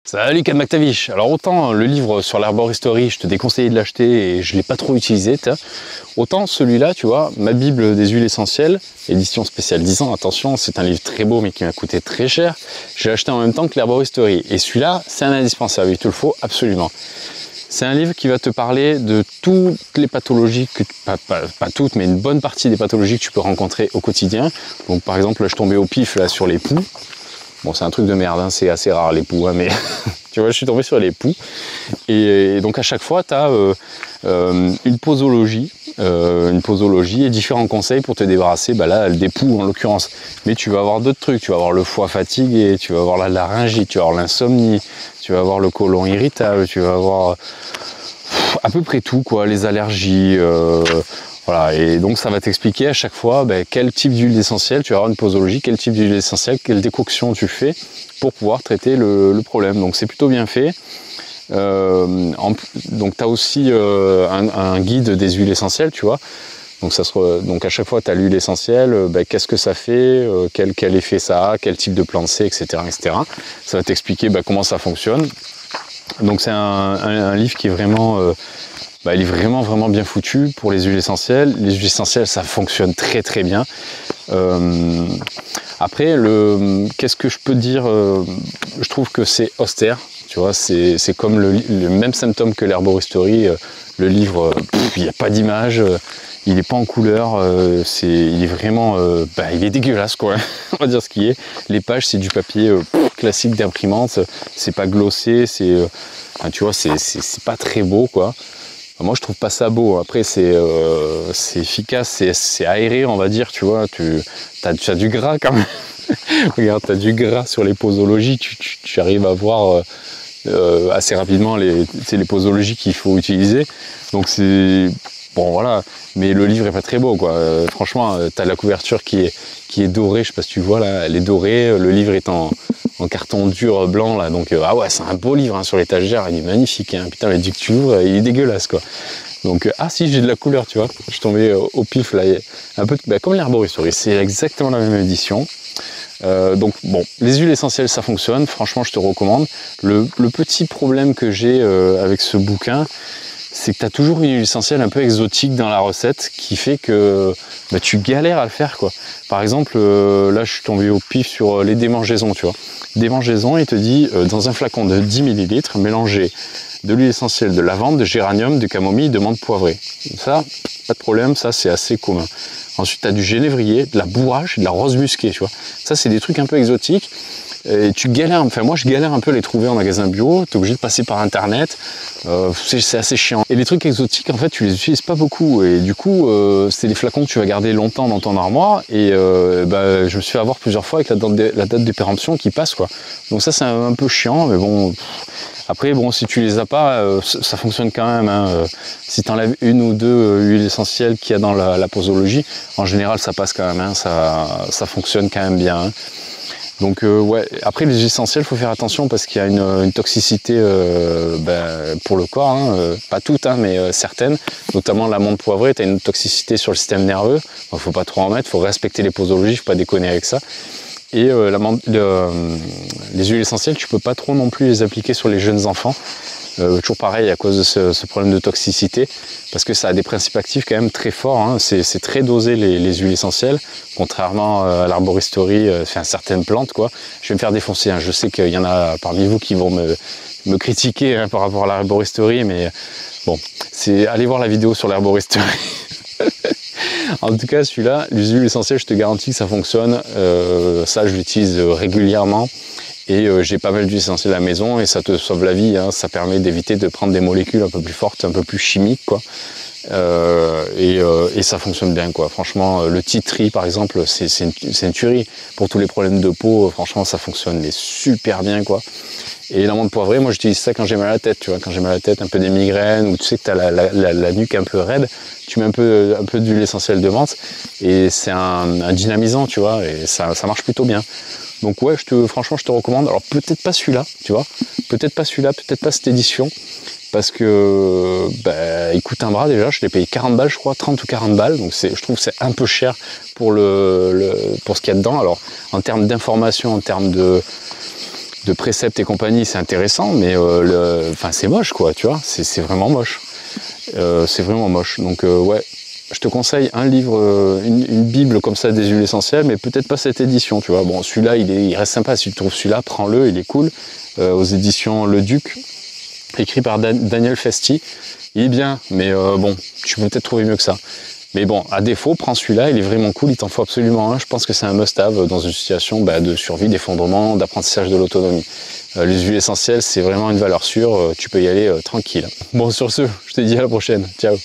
Salut Kat McTavish. Alors autant le livre sur l'herboristerie, je te déconseillais de l'acheter et je ne l'ai pas trop utilisé, autant celui-là, tu vois, ma Bible des huiles essentielles, édition spéciale 10 ans, attention, c'est un livre très beau mais qui m'a coûté très cher. J'ai acheté en même temps que l'herboristerie et celui-là, c'est un indispensable, il te le faut absolument. C'est un livre qui va te parler de toutes les pathologies, pas toutes, mais une bonne partie des pathologies que tu peux rencontrer au quotidien. Donc par exemple, là, je tombais au pif là, sur les poux. Bon, c'est un truc de merde, hein, c'est assez rare les poux, hein, mais tu vois, je suis tombé sur les poux. Et donc à chaque fois, tu as une posologie et différents conseils pour te débarrasser, là, des poux en l'occurrence. Mais tu vas avoir d'autres trucs, tu vas avoir le foie fatigué, tu vas avoir la laryngite, tu vas avoir l'insomnie, tu vas avoir le côlon irritable, tu vas avoir à peu près tout, quoi, les allergies. Voilà, et donc ça va t'expliquer à chaque fois quel type d'huile essentielle, tu vas avoir une posologie, quel type d'huile essentielle, quelle décoction tu fais pour pouvoir traiter le problème. Donc c'est plutôt bien fait. Donc tu as aussi un guide des huiles essentielles, tu vois. Donc à chaque fois tu as l'huile essentielle, qu'est-ce que ça fait, quel effet ça a, quel type de plante c'est, etc., etc. Ça va t'expliquer comment ça fonctionne. Donc c'est un livre qui est vraiment... il est vraiment bien foutu pour les huiles essentielles. Les huiles essentielles, ça fonctionne très très bien. Après, qu'est-ce que je peux dire, je trouve que c'est austère. Tu vois, c'est comme le même symptôme que l'herboristerie. Le livre, il n'y a pas d'image, il n'est pas en couleur. Il est vraiment, il est dégueulasse, quoi. On va dire ce qui est. Les pages, c'est du papier classique d'imprimante. C'est pas glossé. Tu vois, c'est pas très beau, quoi. Moi, je trouve pas ça beau. Après, c'est efficace, c'est aéré, on va dire, tu vois. Tu as du gras quand même. Regarde, tu as du gras sur les posologies. Tu arrives à voir assez rapidement les posologies qu'il faut utiliser. Donc, c'est... Bon, voilà. Mais le livre est pas très beau, quoi. Franchement, tu as la couverture qui est dorée. Je sais pas si tu vois, là. Elle est dorée. Le livre est en carton dur blanc, là. Donc, ah ouais, c'est un beau livre, hein, sur l'étagère. Il est magnifique, hein. Putain, mais dès que tu l'ouvres, il est dégueulasse, quoi. Donc, ah si, j'ai de la couleur, tu vois. Je suis tombé au pif, là. Un peu comme l'herboristerie. C'est exactement la même édition. Donc, bon, les huiles essentielles, ça fonctionne. Franchement, je te recommande. Le petit problème que j'ai avec ce bouquin, c'est que tu as toujours une huile essentielle un peu exotique dans la recette qui fait que tu galères à le faire, quoi. Par exemple, là je suis tombé au pif sur les démangeaisons, tu vois. Démangeaisons, il te dit dans un flacon de 10 ml, mélanger de l'huile essentielle de lavande, de géranium, de camomille, de menthe poivrée. Ça, pas de problème, ça c'est assez commun. Ensuite, tu as du génévrier, de la bourrache, de la rose musquée, tu vois. Ça, c'est des trucs un peu exotiques. Et tu galères, enfin moi je galère un peu à les trouver en magasin bio, tu es obligé de passer par internet, c'est assez chiant. Et les trucs exotiques, en fait, tu les utilises pas beaucoup, et du coup, c'est des flacons que tu vas garder longtemps dans ton armoire, et je me suis fait avoir plusieurs fois avec la date de péremption qui passe, quoi. Donc ça, c'est un peu chiant, mais bon... Après, bon, si tu les as pas, ça fonctionne quand même, hein. Si tu enlèves une ou deux huiles essentielles qu'il y a dans la posologie, en général, ça passe quand même, hein. Ça fonctionne quand même bien, hein. Donc ouais, après les huiles essentielles, il faut faire attention parce qu'il y a une toxicité pour le corps, hein, pas toutes, hein, mais certaines, notamment la menthe poivrée, tu as une toxicité sur le système nerveux, il ne faut pas trop en mettre, il faut respecter les posologies, il ne faut pas déconner avec ça. Et les huiles essentielles, tu peux pas trop non plus les appliquer sur les jeunes enfants. Toujours pareil à cause de ce problème de toxicité, parce que ça a des principes actifs quand même très forts, hein. C'est très dosé les huiles essentielles, contrairement à l'herboristerie, certaines plantes, quoi. Je vais me faire défoncer, hein. Je sais qu'il y en a parmi vous qui vont me critiquer, hein, par rapport à l'herboristerie, mais bon, allez voir la vidéo sur l'herboristerie. En tout cas, celui-là, les huiles essentielles, je te garantis que ça fonctionne. Ça, je l'utilise régulièrement. Et j'ai pas mal d'huiles essentielles à la maison et ça te sauve la vie, hein. Ça permet d'éviter de prendre des molécules un peu plus fortes, un peu plus chimiques, quoi. Et ça fonctionne bien, quoi. Franchement, le tea tree, par exemple, c'est une tuerie. Pour tous les problèmes de peau, franchement, ça fonctionne mais super bien, quoi. Et la menthe poivrée, moi j'utilise ça quand j'ai mal à la tête, tu vois, quand j'ai mal à la tête, un peu des migraines, ou tu sais que tu as la nuque un peu raide, tu mets un peu d'huile essentielle de menthe, et c'est un dynamisant, tu vois, et ça marche plutôt bien. Donc ouais, franchement, je te recommande. Alors peut-être pas celui-là, tu vois, peut-être pas celui-là, peut-être pas cette édition, parce que il coûte un bras déjà, je l'ai payé 40 balles, je crois, 30 ou 40 balles, donc je trouve que c'est un peu cher pour ce qu'il y a dedans. Alors en termes d'information, en termes de préceptes et compagnie, c'est intéressant, mais c'est moche, quoi, tu vois, c'est vraiment moche. C'est vraiment moche. Donc ouais, je te conseille un livre, une bible comme ça des huiles essentielles, mais peut-être pas cette édition, tu vois. Bon, celui-là, il reste sympa. Si tu trouves celui-là, prends-le, il est cool. Aux éditions Le Duc, écrit par Daniel Festi. Il est bien, mais bon, tu peux peut-être trouver mieux que ça. Mais bon, à défaut, prends celui-là, il est vraiment cool, il t'en faut absolument un. Je pense que c'est un must-have dans une situation de survie, d'effondrement, d'apprentissage de l'autonomie. Les huiles essentielles, c'est vraiment une valeur sûre, tu peux y aller tranquille. Bon, sur ce, je te dis à la prochaine. Ciao.